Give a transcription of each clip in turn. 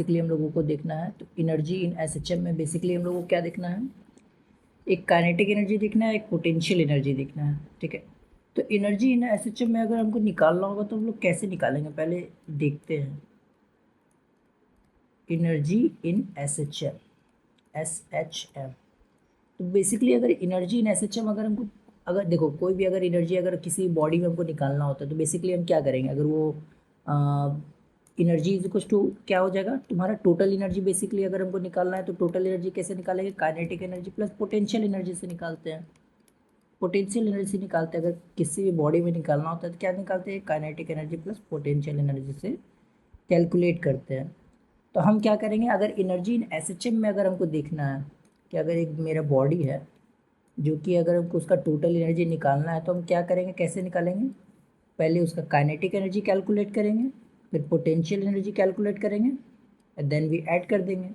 Basically हम लोगों को देखना है, तो एनर्जी इन एसएचएम में बेसिकली हम लोगों को क्या देखना है, एक काइनेटिक एनर्जी देखना है, एक पोटेंशियल एनर्जी देखना है, ठीक है। तो एनर्जी इन एसएचएम में अगर हमको निकालना होगा तो हम लोग कैसे निकालेंगे, पहले देखते हैं। एनर्जी इन एसएचएम, एसएचएम, तो बेसिकली अगर एनर्जी इन एसएचएम अगर हमको, अगर देखो कोई भी अगर एनर्जी अगर किसी बॉडी में हमको निकालना होता है तो बेसिकली हम क्या करेंगे, अगर वो एनर्जी इज इक्वल टू क्या हो जाएगा तुम्हारा टोटल एनर्जी, बेसिकली अगर हमको निकालना है तो टोटल एनर्जी कैसे निकालेंगे, kinetic energy plus potential energy से निकालते हैं। पोटेंशियल एनर्जी से निकालते हैं, अगर किसी भी बॉडी में निकालना होता है तो क्या निकालते हैं, kinetic energy plus potential energy से कैलकुलेट करते हैं। तो हम क्या करेंगे, अगर एनर्जी इन एसएचएम में अगर हमको देखना है कि अगर एक मेरा बॉडी है जो कि अगर हमको उसका टोटल एनर्जी निकालना है तो हम क्या करेंगे, कैसे निकालेंगे, पहले उसका काइनेटिक एनर्जी कैलकुलेट करेंगे, फिर पोटेंशियल एनर्जी कैलकुलेट करेंगे, देन भी ऐड कर देंगे।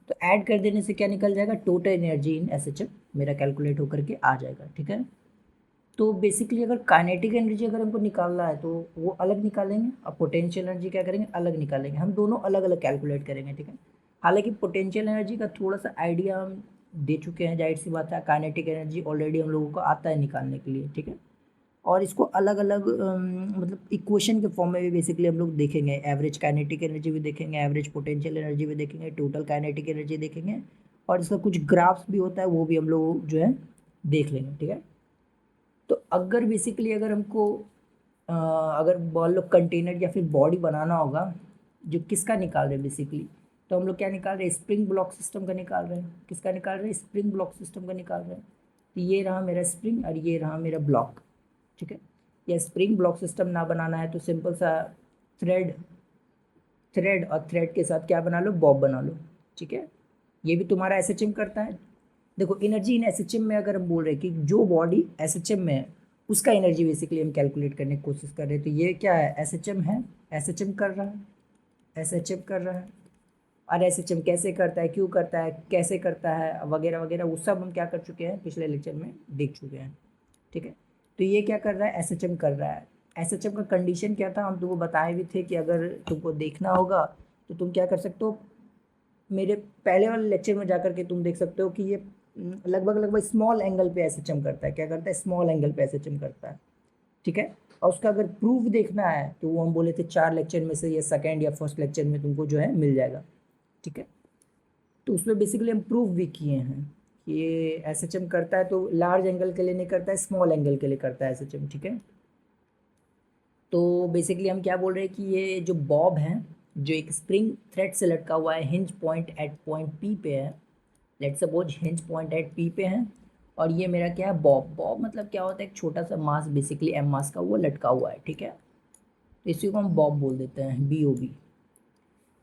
तो ऐड कर देने से क्या निकल जाएगा, टोटल एनर्जी इन एसएचएम मेरा कैलकुलेट होकर के आ जाएगा, ठीक है। तो बेसिकली अगर काइनेटिक एनर्जी अगर हमको निकालना है तो वो अलग निकालेंगे, और पोटेंशियल एनर्जी क्या करेंगे, अलग निकालेंगे, हम दोनों अलग अलग कैलकुलेट करेंगे, ठीक है। हालांकि पोटेंशियल एनर्जी का थोड़ा सा आइडिया हम दे चुके हैं, जाहिर सी बात है, काइनेटिक एनर्जी ऑलरेडी हम लोगों को आता है निकालने के लिए, ठीक है। और इसको अलग अलग मतलब इक्वेशन के फॉर्म में भी बेसिकली हम लोग देखेंगे, एवरेज काइनेटिक एनर्जी भी देखेंगे, एवरेज पोटेंशियल एनर्जी भी देखेंगे, टोटल काइनेटिक एनर्जी देखेंगे, और इसका कुछ ग्राफ्स भी होता है वो भी हम लोग जो है देख लेंगे, ठीक है। तो अगर बेसिकली अगर हमको अगर बॉल लोग कंटेनर या फिर बॉडी बनाना होगा जो किसका निकाल रहे हैं बेसिकली, तो हम लोग क्या निकाल रहे हैं, स्प्रिंग ब्लॉक सिस्टम का निकाल रहे हैं, किसका निकाल रहे हैं, स्प्रिंग ब्लॉक सिस्टम का निकाल रहे हैं। तो ये रहा मेरा स्प्रिंग और ये रहा मेरा ब्लॉक, ठीक है। या स्प्रिंग ब्लॉक सिस्टम ना बनाना है तो सिंपल सा थ्रेड, थ्रेड और थ्रेड के साथ क्या बना लो, बॉब बना लो, ठीक है। ये भी तुम्हारा एसएचएम करता है। देखो एनर्जी इन एसएचएम में अगर हम बोल रहे हैं कि जो बॉडी एसएचएम में है उसका एनर्जी बेसिकली हम कैलकुलेट करने की कोशिश कर रहे हैं, तो ये क्या है, एसएचएम है, एसएचएम कर रहा है, एसएचएम कर रहा है। और एसएचएम कैसे करता है, क्यों करता है, कैसे करता है, वगैरह वगैरह, वो सब हम क्या कर चुके हैं, पिछले लेक्चर में देख चुके हैं, ठीक है। तो ये क्या कर रहा है, एसएचएम कर रहा है। एसएचएम का कंडीशन क्या था, हम तुमको बताए भी थे कि अगर तुमको देखना होगा तो तुम क्या कर सकते हो, मेरे पहले वाले लेक्चर में जाकर के तुम देख सकते हो कि ये लगभग लगभग स्मॉल एंगल पे एसएचएम करता है, क्या करता है, स्मॉल एंगल पे एसएचएम करता है, ठीक है। और उसका अगर प्रूफ देखना है तो वो हम बोले थे 4 लेक्चर में से ये सेकंड या फर्स्ट लेक्चर में तुमको जो है मिल जाएगा, ठीक है। तो उसमें बेसिकली हम प्रूफ भी किए हैं कि ये एसएचएम करता है, तो लार्ज एंगल के लिए नहीं करता है, स्मॉल एंगल के लिए करता है एसएचएम, ठीक है। तो बेसिकली हम क्या बोल रहे हैं कि ये जो बॉब है जो एक स्प्रिंग थ्रेड से लटका हुआ है, hinge point at point P पे है, let suppose hinge point at P पे है, और ये मेरा क्या है, बॉब। बॉब मतलब क्या होता है, एक छोटा सा मास बेसिकली एम मास का वो लटका हुआ है, ठीक है। तो इसी को हम बॉब बोल देते हैं, बी ओ बी।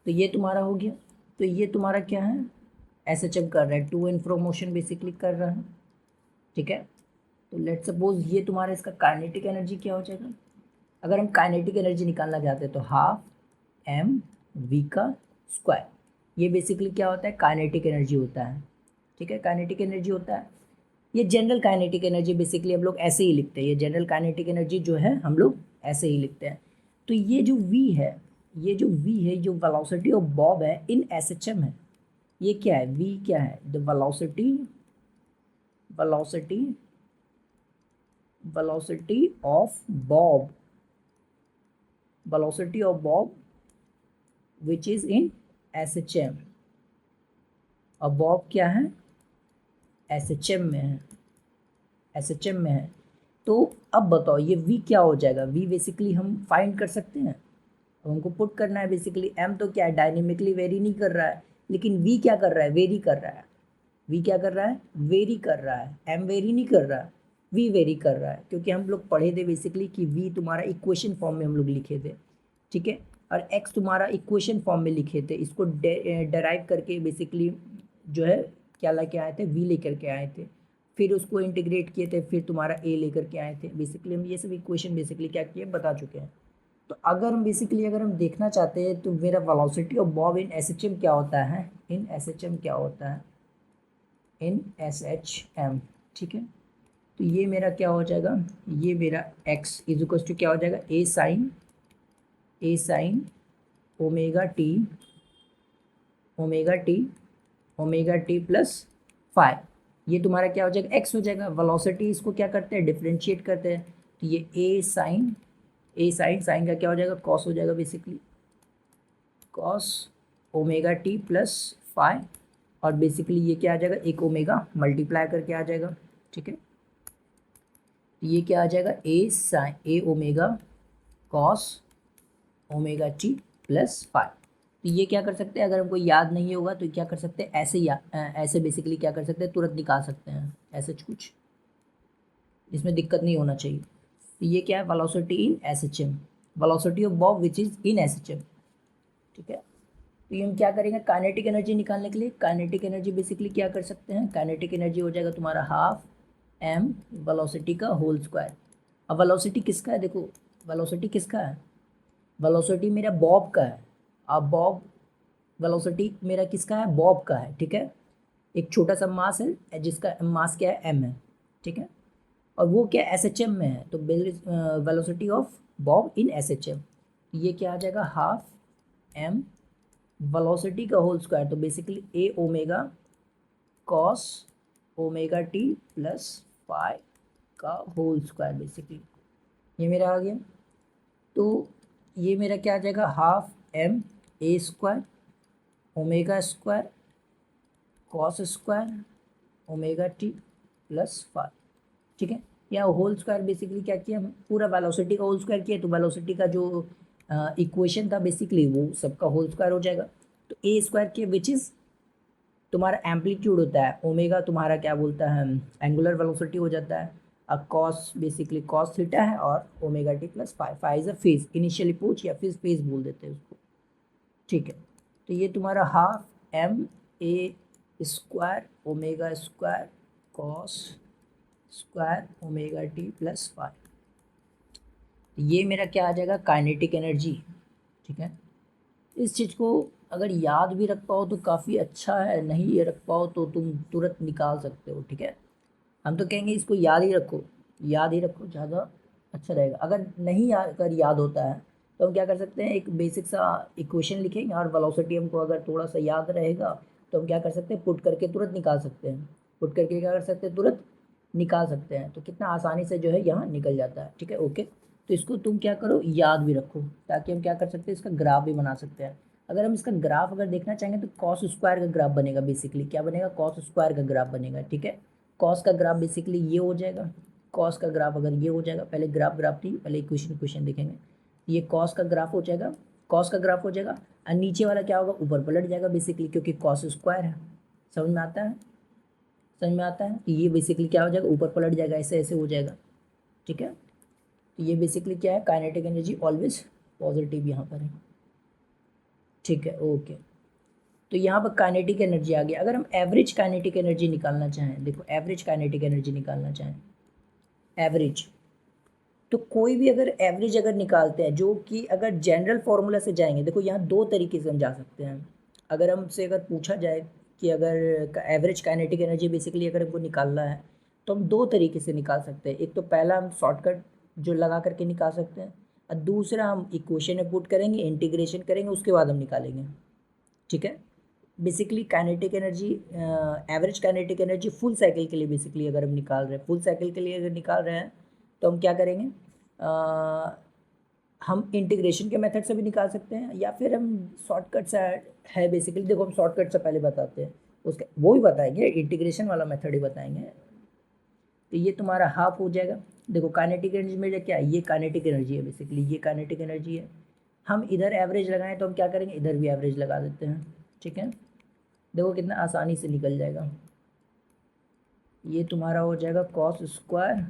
तो ये तुम्हारा हो गया। तो ये तुम्हारा क्या है, एसएचएम कर रहा है, to and fro motion basically कर रहा है, ठीक है। तो लेट सपोज ये तुम्हारा इसका काइनेटिक एनर्जी क्या हो जाएगा, अगर हम काइनेटिक एनर्जी निकालना चाहते हैं तो हाफ एम वी का स्क्वायर, ये बेसिकली क्या होता है, काइनेटिक एनर्जी होता है, ठीक है। काइनेटिक एनर्जी होता है, ये जनरल काइनेटिक एनर्जी बेसिकली हम लोग ऐसे ही लिखते हैं, ये जनरल काइनेटिक एनर्जी जो है हम लोग ऐसे ही लिखते हैं। तो ये जो v है, ये जो v है, जो वेलोसिटी ऑफ बॉब है इन एसएचएम है, ये क्या है, v क्या है, the velocity, velocity, velocity of Bob, velocity of bob which is in SHM. और बॉब क्या है, एसएचएम में है, एसएचएम में है। तो अब बताओ ये v क्या हो जाएगा, v बेसिकली हम फाइंड कर सकते हैं, अब हमको पुट करना है बेसिकली। m तो क्या है, डायनेमिकली वेरी नहीं कर रहा है, लेकिन v क्या कर रहा है, वेरी कर रहा है। v क्या कर रहा है, वेरी कर रहा है, m वेरी नहीं कर रहा है, v वेरी कर रहा है, क्योंकि हम लोग पढ़े थे बेसिकली कि v तुम्हारा इक्वेशन फॉर्म में हम लोग लिखे थे, ठीक है। और x तुम्हारा इक्वेशन फॉर्म में लिखे थे, इसको डेराइव करके बेसिकली जो है क्या लेके आए थे, v लेकर के आए थे, फिर उसको इंटीग्रेट किए थे, फिर तुम्हारा a लेकर के आए थे। बेसिकली हम ये सब इक्वेशन बेसिकली क्या किए, बता चुके हैं। तो अगर हम बेसिकली अगर हम देखना चाहते हैं तो मेरा velocity of bob in SHM क्या होता है, इन एसएचएम क्या होता है, इन एसएचएम, ठीक है। तो ये मेरा क्या हो जाएगा, ये मेरा x इज इक्वल टू क्या हो जाएगा, a sine omega t omega T plus five, ये तुम्हारा क्या हो जाएगा, एक्स हो जाएगा। वेलोसिटी इसको क्या करते हैं, डिफ्रेंशिएट करते हैं, तो ये ए साइन साइन का क्या हो जाएगा, कॉस हो जाएगा basically, cos omega T plus five, और बेसिकली ये क्या आ जाएगा, एक ओमेगा मल्टीप्लाई करके आ जाएगा, ठीक है। तो ये क्या आ जाएगा, a omega cos omega T plus five. तो ये क्या कर सकते हैं, अगर हमको याद नहीं होगा तो क्या कर सकते हैं, ऐसे बेसिकली क्या कर सकते हैं, तुरंत निकाल सकते हैं, ऐसे कुछ इसमें दिक्कत नहीं होना चाहिए। तो ये क्या है, velocity in S H M, velocity of bob which is in S H M, ठीक है। तो ये हम क्या करेंगे, काइनेटिक एनर्जी निकालने के लिए, काइनेटिक एनर्जी बेसिकली क्या कर सकते हैं, काइनेटिक एनर्जी हो जाएगा तुम्हारा हाफ एम वेलोसिटी का होल स्क्वायर। अब वेलोसिटी किसका है, देखो वेलोसिटी किसका है, वेलोसिटी मेरा बॉब का है। अब बॉब वेलोसिटी मेरा किसका है, बॉब का है, ठीक है। एक छोटा सा मास है जिसका मास क्या है, एम है, ठीक है। और वो क्या एस एच एम में है, तो velocity of bob in S H M, ये क्या आ जाएगा, हाफ एम वेलोसिटी का होल स्क्वायर, तो basically a omega cos omega T plus five का होल स्क्वायर, बेसिकली ये मेरा आ गया। तो ये मेरा क्या आ जाएगा, हाफ एम ए square omega square cos square omega T plus five, ठीक है। यहाँ होल स्क्वायर बेसिकली क्या किया, हम पूरा वेलोसिटी का होल स्क्वायर किया, तो वेलोसिटी का जो इक्वेशन था बेसिकली वो सबका होल स्क्वायर हो जाएगा। तो ए स्क्वायर के विच इज़ तुम्हारा एम्पलीट्यूड होता है, ओमेगा तुम्हारा क्या बोलता है, एंगुलर वेलोसिटी हो जाता है। अब कॉस बेसिकली कॉस थीटा है, और omega T plus five, five is a phase, initially पूछ या फिर फेज बोल देते हैं उसको, ठीक है। तो ये तुम्हारा हाफ एम ए square omega square cos square omega T plus five, ये मेरा क्या आ जाएगा, काइनेटिक एनर्जी, ठीक है। इस चीज़ को अगर याद भी रख पाओ तो काफ़ी अच्छा है, नहीं ये रख पाओ तो तुम तुरंत निकाल सकते हो, ठीक है। हम तो कहेंगे इसको याद ही रखो, याद ही रखो, ज़्यादा अच्छा रहेगा। अगर नहीं अगर याद होता है तो हम क्या कर सकते हैं, एक बेसिक सा इक्वेशन लिखेंगे, और वेलोसिटी हमको अगर थोड़ा सा याद रहेगा तो हम क्या कर सकते हैं, पुट करके तुरंत निकाल सकते हैं, पुट करके क्या कर सकते हैं, तुरंत निकाल सकते हैं। तो कितना आसानी से जो है यहाँ निकल जाता है, ठीक है, ओके। तो इसको तुम क्या करो, याद भी रखो, ताकि हम क्या कर सकते हैं, इसका ग्राफ भी बना सकते हैं। अगर हम इसका ग्राफ अगर देखना चाहेंगे तो कॉस स्क्वायर का ग्राफ बनेगा, बेसिकली क्या बनेगा, कॉस स्क्वायर का ग्राफ बनेगा, ठीक है। कॉस का ग्राफ बेसिकली ये हो जाएगा, कॉस का ग्राफ अगर ये हो जाएगा, पहले ग्राफ नहीं, पहले इक्वेशन देखेंगे। ये कॉस का ग्राफ हो जाएगा, कॉस का ग्राफ हो जाएगा, और नीचे वाला क्या होगा, ऊपर पलट जाएगा बेसिकली, क्योंकि कॉस स्क्वायर है। समझ में आता है, समझ में आता है। तो ये बेसिकली क्या हो जाएगा, ऊपर पलट जाएगा, ऐसे ऐसे हो जाएगा, ठीक है। तो ये बेसिकली क्या है, काइनेटिक एनर्जी ऑलवेज पॉजिटिव यहाँ पर है, ठीक है, ओके। तो यहाँ पर काइनेटिक एनर्जी आ गया। अगर हम एवरेज काइनेटिक एनर्जी निकालना चाहें, देखो एवरेज काइनेटिक एनर्जी निकालना चाहें, एवरेज, तो कोई भी अगर एवरेज अगर निकालते हैं, जो कि अगर जनरल फार्मूला से जाएंगे, देखो यहाँ दो तरीके से हम जा सकते हैं। अगर हमसे अगर पूछा जाए कि अगर एवरेज काइनेटिक एनर्जी बेसिकली अगर हमको निकालना है, तो हम दो तरीके से निकाल सकते हैं। एक तो पहला हम शॉर्टकट जो लगा करके निकाल सकते हैं, और दूसरा हम इक्वेशन में पुट करेंगे, इंटीग्रेशन करेंगे, उसके बाद हम निकालेंगे, ठीक है। Basically kinetic energy, average kinetic energy full cycle के लिए बेसिकली अगर हम निकाल रहे हैं, फुल साइकिल के लिए अगर निकाल रहे हैं, तो हम क्या करेंगे, हम इंटीग्रेशन के मेथड से भी निकाल सकते हैं, या फिर हम शॉर्टकट से है बेसिकली, देखो हम शॉर्टकट से पहले बताते हैं, उसके वो ही बताएंगे, इंटीग्रेशन वाला मेथड ही बताएंगे। तो ये तुम्हारा हाफ हो जाएगा। देखो काइनेटिक एनर्जी में क्या है, ये काइनेटिक एनर्जी है बेसिकली, ये काइनेटिक एनर्जी है। हम इधर एवरेज लगाएं तो हम क्या करेंगे, इधर भी एवरेज लगा देते हैं, ठीक है। देखो कितना आसानी से निकल जाएगा। ये तुम्हारा हो जाएगा cos square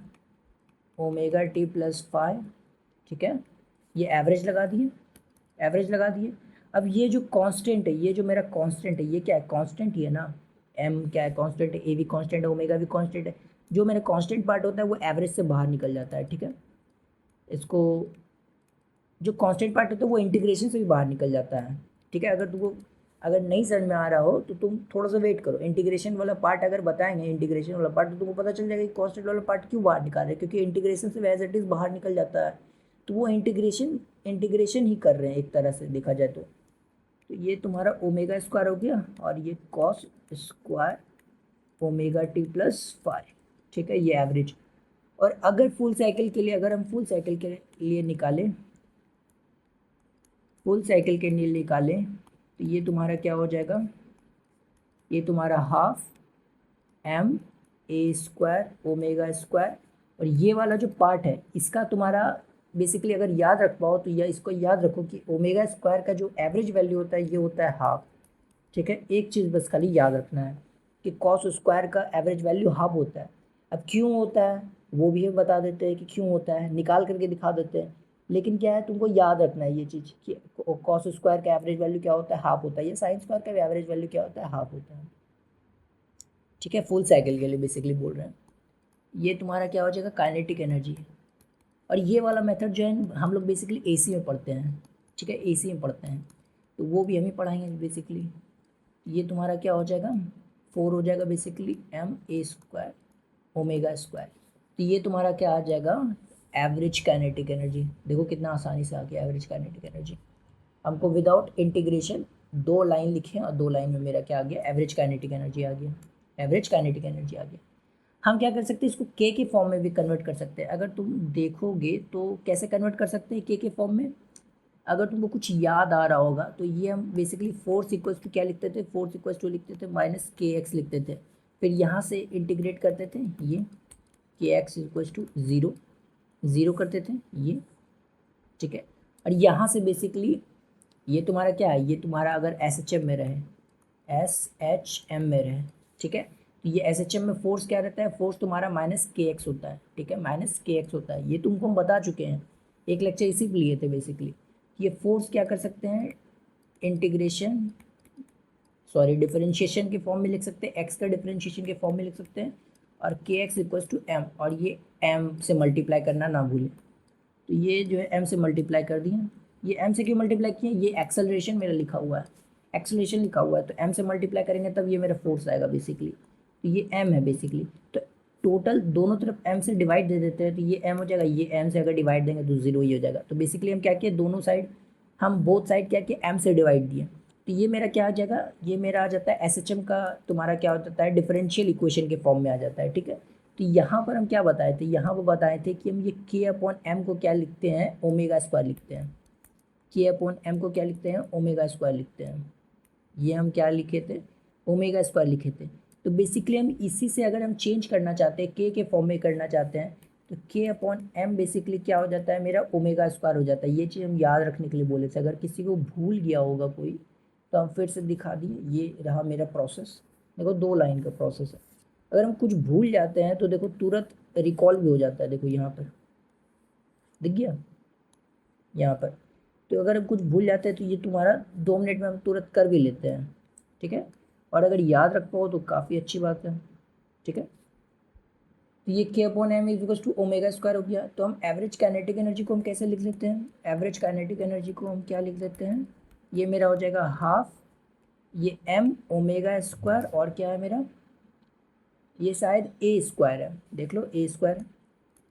omega T plus five, ठीक है। ये एवरेज लगा दिए, एवरेज लगा दिए। अब ये जो कांस्टेंट है, ये जो मेरा कांस्टेंट है, ये क्या है, कांस्टेंट ही है ना, एम क्या है, कांस्टेंट है, ए भी कांस्टेंट है, ओमेगा भी कांस्टेंट है। जो मेरा कांस्टेंट पार्ट होता है वो एवरेज से बाहर निकल जाता है, ठीक है। इसको जो कांस्टेंट पार्ट होता है वो इंटीग्रेशन से भी बाहर निकल जाता है, ठीक है। अगर तुमको अगर नहीं समझ में आ रहा हो तो तुम थोड़ा सा वेट करो, इंटीग्रेशन वाला पार्ट अगर बताएंगे, इंटीग्रेशन वाला पार्ट, तो तुमको पता चल जाएगा कि कांस्टेंट वाला पार्ट क्यों बाहर निकाल रहे हैं, क्योंकि इंटीग्रेशन से एज इट इज़ बाहर निकल जाता है। तो वो इंटीग्रेशन इंटीग्रेशन ही कर रहे हैं एक तरह से देखा जाए तो, तो ये तुम्हारा ओमेगा स्क्वायर हो गया और ये cos square omega T plus five, ठीक है, ये एवरेज। और अगर फुल साइकिल के लिए, अगर हम फुल साइकिल के लिए निकालें, फुल साइकिल के लिए निकालें तो ये तुम्हारा क्या हो जाएगा, ये तुम्हारा हाफ एम ए स्क्वायर ओमेगा स्क्वायर, और ये वाला जो पार्ट है इसका तुम्हारा बेसिकली अगर याद रख पाओ तो यह इसको याद रखो कि ओमेगा स्क्वायर का जो एवरेज वैल्यू होता है ये होता है हाफ, ठीक है। एक चीज़ बस खाली याद रखना है कि कॉस स्क्वायर का एवरेज वैल्यू हाफ होता है। अब क्यों होता है वो भी हम बता देते हैं कि क्यों होता है, निकाल करके दिखा देते हैं। लेकिन क्या है, तुमको याद रखना है ये चीज़ कि कॉस स्क्वायर का एवरेज वैल्यू क्या होता है, हाफ होता है, या साइन स्क्वायर का एवरेज वैल्यू क्या होता है, हाफ होता है, ठीक है। फुल साइकिल के लिए बेसिकली बोल रहे हैं। ये तुम्हारा क्या हो जाएगा, काइनेटिक एनर्जी। और ये वाला मेथड जो है हम लोग बेसिकली एसी में पढ़ते हैं, ठीक है, एसी में पढ़ते हैं, तो वो भी हम ही पढ़ाएंगे बेसिकली। ये तुम्हारा क्या हो जाएगा, 4 हो जाएगा बेसिकली एम ए स्क्वायर ओमेगा स्क्वायर। तो ये तुम्हारा क्या आ जाएगा, एवरेज काइनेटिक एनर्जी। देखो कितना आसानी से आ गया एवरेज काइनेटिक एनर्जी। हमको विदाउट इंटीग्रेशन 2 लाइन लिखे और 2 लाइन में मेरा क्या आ गया, एवरेज काइनेटिक एनर्जी आ गया, एवरेज काइनेटिक एनर्जी आ गया। हम क्या कर सकते हैं, इसको के फॉर्म में भी कन्वर्ट कर सकते हैं। अगर तुम देखोगे तो कैसे कन्वर्ट कर सकते हैं के फॉर्म में, अगर तुमको कुछ याद आ रहा होगा तो ये हम बेसिकली फोर्स इक्वल्स टू क्या लिखते थे, फोर्स इक्वल्स टू लिखते थे माइनस के एक्स लिखते थे, फिर यहाँ से इंटीग्रेट करते थे ये K X equals to zero, zero करते थे ये, ठीक है। और यहाँ से बेसिकली ये तुम्हारा क्या है, ये तुम्हारा अगर एस एच एम में रहे, एस एच एम में रहे, ठीक है, तो ये एस एच एम में फोर्स क्या रहता है, फोर्स तुम्हारा माइनस के एक्स होता है, ठीक है, माइनस के एक्स होता है। ये तुमको हम बता चुके हैं, एक लेक्चर इसी पे लिए थे बेसिकली। ये फोर्स क्या कर सकते हैं, इंटीग्रेशन सॉरी डिफरेंशिएशन के फॉर्म में लिख सकते हैं, एक्स का डिफरेंशिएशन के फॉर्म में लिख सकते हैं, और के एक्स इक्वल्स टू एम, और ये एम से मल्टीप्लाई करना ना भूलें। तो ये जो है एम से मल्टीप्लाई कर दिए, ये एम से क्यों मल्टीप्लाई किए, ये एक्सेलरेशन मेरा लिखा हुआ है, एक्सेलरेशन लिखा हुआ है, तो एम से मल्टीप्लाई करेंगे तब ये मेरा फोर्स आएगा बेसिकली। तो ये एम है बेसिकली, तो टोटल दोनों तरफ एम से डिवाइड दे देते हैं, तो ये एम हो जाएगा, ये एम से अगर डिवाइड देंगे तो जीरो ही हो जाएगा। तो बेसिकली हम क्या किए, दोनों साइड हम बोथ साइड क्या किए, एम से डिवाइड दिए। तो ये मेरा क्या आ जाएगा, ये मेरा आ जाता है एस एच एम का तुम्हारा क्या हो जाता है, डिफरेंशियल इक्वेशन के फॉर्म में आ जाता है, ठीक है। तो यहाँ पर हम क्या बताए थे, यहाँ पर बताए थे कि हम ये के अपॉन एम को क्या लिखते हैं, ओमेगा स्क्वायर लिखते हैं, के अपॉन एम को क्या लिखते हैं, ओमेगा स्क्वायर लिखते हैं। ये हम क्या लिखे थे, ओमेगा स्क्वायर लिखे थे। तो बेसिकली हम इसी से अगर हम चेंज करना चाहते हैं, के फॉर्म में करना चाहते हैं, तो के अपॉन एम बेसिकली क्या हो जाता है, मेरा ओमेगा स्क्वायर हो जाता है। ये चीज़ हम याद रखने के लिए बोले थे, अगर किसी को भूल गया होगा कोई तो हम फिर से दिखा दिए। ये रहा मेरा प्रोसेस, देखो 2 लाइन का प्रोसेस है। अगर हम कुछ भूल जाते हैं तो देखो तुरंत रिकॉल भी हो जाता है, देखो यहाँ पर दिख गया, यहाँ पर। तो अगर हम कुछ भूल जाते हैं तो ये तुम्हारा 2 मिनट में हम तुरंत कर भी लेते हैं, ठीक है। और अगर याद रख पाओ तो काफ़ी अच्छी बात है, ठीक है। तो ये K upon M equals to omega square हो गया। तो हम एवरेज काइनेटिक एनर्जी को हम कैसे लिख लेते हैं, एवरेज काइनेटिक एनर्जी को हम क्या लिख लेते हैं, ये मेरा हो जाएगा हाफ ये एम ओमेगा स्क्वायर, और क्या है मेरा, ये शायद ए स्क्वायर है, देख लो ए स्क्वायर।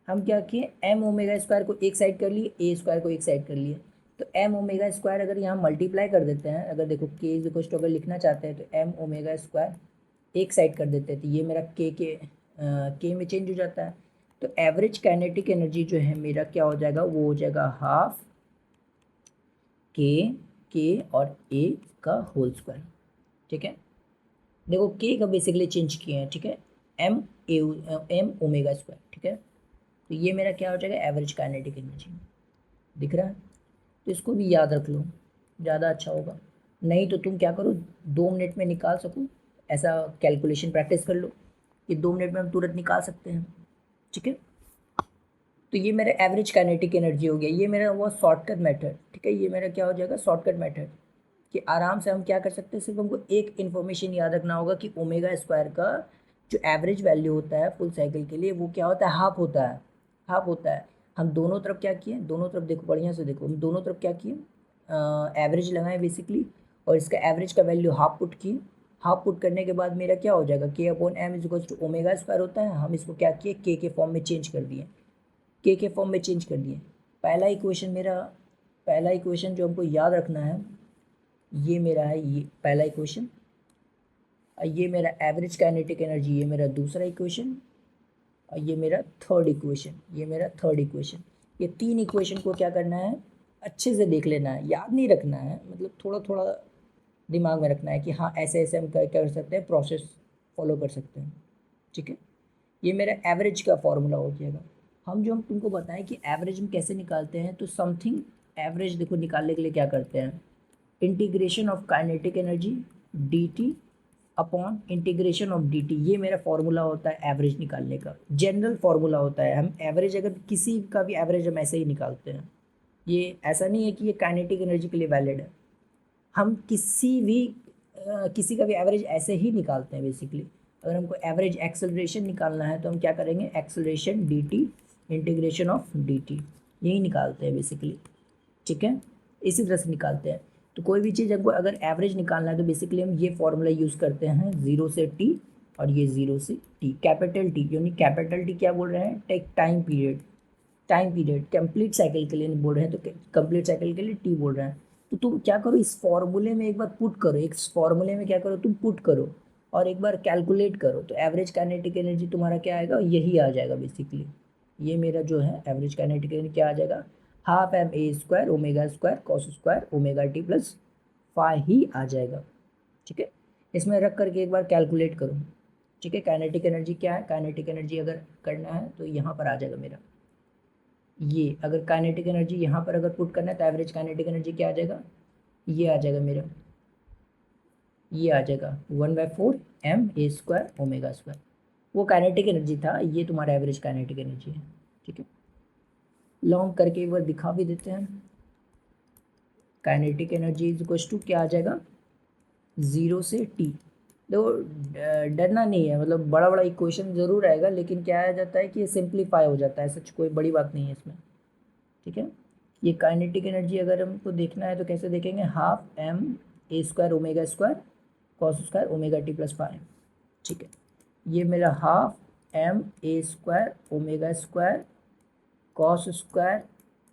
हम क्या किए, एम ओमेगा स्क्वायर को एक साइड कर लिए, ए स्क्वायर को एक साइड कर लिए। तो एम ओमेगा स्क्वायर अगर यहाँ मल्टीप्लाई कर देते हैं, अगर देखो के इज इक्वल टू अगर लिखना चाहते हैं तो एम ओमेगा स्क्वायर एक साइड कर देते हैं, तो ये मेरा के में चेंज हो जाता है। तो एवरेज काइनेटिक एनर्जी जो है मेरा क्या हो जाएगा, वो हो जाएगा हाफ के और ए का होल स्क्वायर, ठीक है। देखो के का बेसिकली चेंज किए हैं, ठीक है, एम एम ओमेगा स्क्वायर, ठीक है। तो ये मेरा क्या हो जाएगा, एवरेज काइनेटिक एनर्जी, दिख रहा है। तो इसको भी याद रख लो, ज़्यादा अच्छा होगा। नहीं तो तुम क्या करो, 2 मिनट में निकाल सको ऐसा कैलकुलेशन प्रैक्टिस कर लो कि 2 मिनट में हम तुरंत निकाल सकते हैं, ठीक है। तो ये मेरा एवरेज काइनेटिक एनर्जी हो गया, ये मेरा हुआ शॉर्टकट मेथड, ठीक है। ये मेरा क्या हो जाएगा, शॉर्टकट मेथड, कि आराम से हम क्या कर सकते हैं, सिर्फ हमको एक इन्फॉर्मेशन याद रखना होगा कि ओमेगा स्क्वायर का जो एवरेज वैल्यू होता है फुल साइकिल के लिए वो क्या होता है, हाफ होता है, हाफ होता है। हम दोनों तरफ क्या किए, दोनों तरफ देखो बढ़िया से देखो, हम दोनों तरफ क्या किए, एवरेज लगाए बेसिकली, और इसका एवरेज का वैल्यू हाफ पुट किए। हाफ पुट करने के बाद मेरा क्या हो जाएगा, K upon M is equals to omega square होता है। हम इसको क्या किए, के फॉर्म में चेंज कर दिए, के फॉर्म में चेंज कर दिए। पहला इक्वेशन मेरा, पहला इक्वेशन जो हमको याद रखना है ये मेरा है ये पहला इक्वेशन, ये मेरा एवरेज काइनेटिक एनर्जी, ये मेरा दूसरा इक्वेशन, और ये मेरा थर्ड इक्वेशन, ये मेरा थर्ड इक्वेशन। ये तीन इक्वेशन को क्या करना है, अच्छे से देख लेना है, याद नहीं रखना है, मतलब थोड़ा थोड़ा दिमाग में रखना है कि हाँ ऐसे ऐसे हम कर सकते हैं, प्रोसेस फॉलो कर सकते हैं। ठीक है, ये मेरा एवरेज का फॉर्मूला हो जाएगा। हम तुमको बताएं कि एवरेज हम कैसे निकालते हैं, तो समथिंग एवरेज देखो निकालने के लिए क्या करते हैं, integration of kinetic energy D T upon integration of D T, ये मेरा फॉर्मूला होता है एवरेज निकालने का, जनरल फॉर्मूला होता है। हम एवरेज अगर किसी का भी एवरेज हम ऐसे ही निकालते हैं, ये ऐसा नहीं है कि ये काइनेटिक एनर्जी के लिए वैलिड है। हम किसी का भी एवरेज ऐसे ही निकालते हैं बेसिकली। अगर हमको एवरेज एक्सेलरेशन निकालना है तो हम क्या करेंगे, acceleration D T integration of D T, यही निकालते हैं बेसिकली। ठीक है, इसी तरह से निकालते हैं। तो कोई भी चीज़ हमको अगर एवरेज निकालना है तो बेसिकली हम ये फॉर्मूला यूज़ करते हैं, 0 से टी और ये 0 से टी, कैपिटल टी, यानी कैपिटल टी क्या बोल रहे हैं, take time period, time period complete cycle के लिए नहीं बोल रहे हैं, तो कंप्लीट साइकिल के लिए टी बोल रहे हैं। तो तुम क्या करो, इस फॉर्मूले में एक बार पुट करो, एक फॉर्मूले में क्या करो तुम पुट करो और एक बार कैलकुलेट करो, तो एवरेज काइनेटिक एनर्जी तुम्हारा क्या आएगा, यही आ जाएगा बेसिकली। ये मेरा जो है एवरेज काइनेटिक एनर्जी क्या आ जाएगा, हाफ एम ए square omega square cos square omega T plus five ही आ जाएगा। ठीक है, इसमें रख करके एक बार कैलकुलेट करो। ठीक है, काइनेटिक एनर्जी क्या है, काइनेटिक एनर्जी अगर करना है तो यहाँ पर आ जाएगा मेरा, ये अगर काइनेटिक एनर्जी यहाँ पर अगर पुट करना है तो एवरेज काइनेटिक एनर्जी क्या आ जाएगा, ये आ जाएगा मेरा, ये आ जाएगा 1/4 एम ए स्क्वायर ओमेगा स्क्वायर। वो काइनेटिक एनर्जी था, ये तुम्हारा एवरेज काइनेटिक एनर्जी है। ठीक है, लॉन्ग करके एक बार दिखा भी देते हैं। Kinetic energy is equal to क्या आ जाएगा, 0 से टी। देखो डरना नहीं है, मतलब बड़ा बड़ा इक्वेशन ज़रूर आएगा, लेकिन क्या आ जाता है कि ये सिंप्लीफाई हो जाता है, सच कोई बड़ी बात नहीं है इसमें। ठीक है, ये काइनेटिक एनर्जी अगर हमको देखना है तो कैसे देखेंगे, हाफ एम ए square omega square cos square omega T plus five. ठीक है, ये मेरा हाफ एम ए square omega square cos square